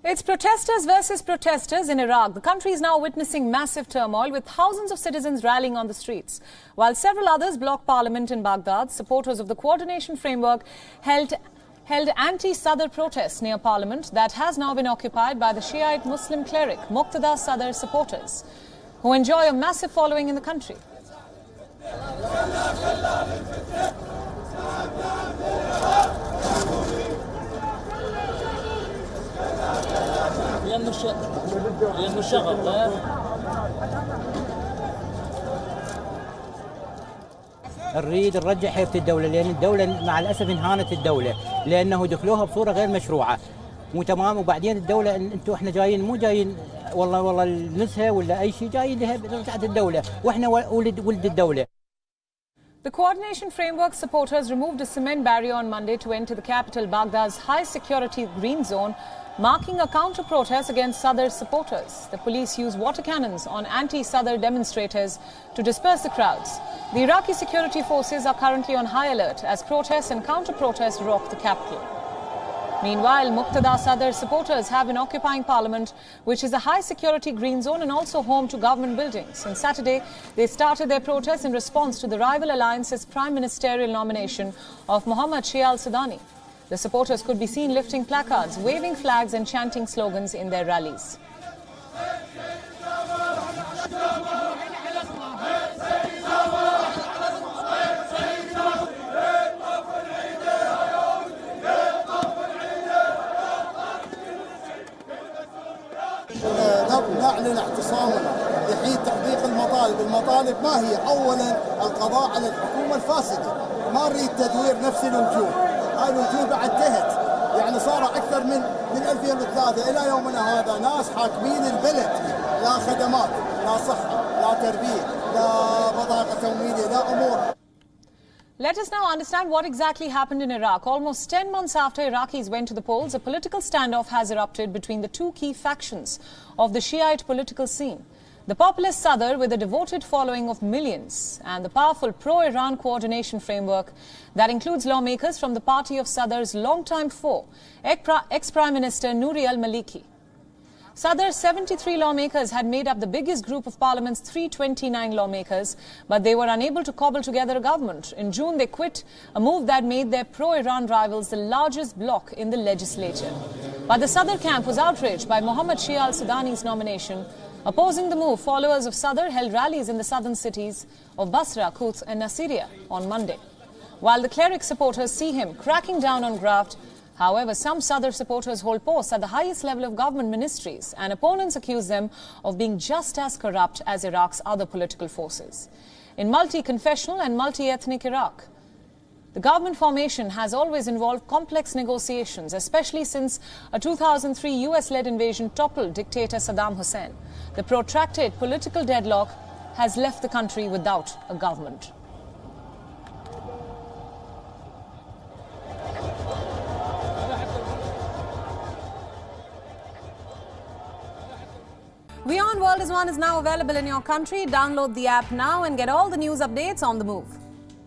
It's protesters versus protesters in Iraq. The country is now witnessing massive turmoil with thousands of citizens rallying on the streets. While several others blocked parliament in Baghdad, supporters of the coordination framework held anti-Sadr protests near parliament that has now been occupied by the Shiite Muslim cleric Muqtada Sadr supporters, who enjoy a massive following in the country. نريد نرجع هيبة الدولة، لأن الدولة مع الأسف انهانت الدولة، لأنه دخلوها بصورة غير مشروعة. مو تمام. وبعدين الدولة انتم احنا جايين، مو جايين والله النزهة ولا أي شيء، جايين لرجعة الدولة، واحنا ولد الدولة. The coordination framework supporters removed a cement barrier on Monday to enter the capital Baghdad's high-security green zone, marking a counter-protest against Sadr supporters. The police used water cannons on anti-Sadr demonstrators to disperse the crowds. The Iraqi security forces are currently on high alert as protests and counter-protests rock the capital. Meanwhile, Muqtada Sadr supporters have been occupying parliament, which is a high-security green zone and also home to government buildings. On Saturday, they started their protests in response to the rival alliance's prime ministerial nomination of Mohammad Shia al-Sudani. The supporters could be seen lifting placards, waving flags and chanting slogans in their rallies. نعلن اعتصامنا لحين تحقيق المطالب ما هي؟ اولا القضاء على الحكومه الفاسده، ما نريد تدوير نفس الوجوه، هاي الوجوه بعد انتهت، يعني صار اكثر من 2003 الى يومنا هذا ناس حاكمين البلد، لا خدمات، لا صحه، لا تربيه، لا بطاقه تموينيه، لا امور. Let us now understand what exactly happened in Iraq. Almost 10 months after Iraqis went to the polls, a political standoff has erupted between the two key factions of the Shiite political scene. The populist Sadr, with a devoted following of millions, and the powerful pro-Iran coordination framework that includes lawmakers from the party of Sadr's longtime foe, ex-Prime Minister Nouri al-Maliki. Sadr's 73 lawmakers had made up the biggest group of Parliament's 329 lawmakers, but they were unable to cobble together a government. In June, they quit, a move that made their pro-Iran rivals the largest bloc in the legislature. But the Sadr camp was outraged by Mohammad Shia al-Sudani's nomination. Opposing the move, followers of Sadr held rallies in the southern cities of Basra, Quds and Nasiriyah on Monday. While the cleric supporters see him cracking down on graft, however, some Sadr supporters hold posts at the highest level of government ministries, and opponents accuse them of being just as corrupt as Iraq's other political forces. In multi-confessional and multi-ethnic Iraq, the government formation has always involved complex negotiations, especially since a 2003 US-led invasion toppled dictator Saddam Hussein. The protracted political deadlock has left the country without a government. WION World is One is now available in your country. Download the app now and get all the news updates on the move.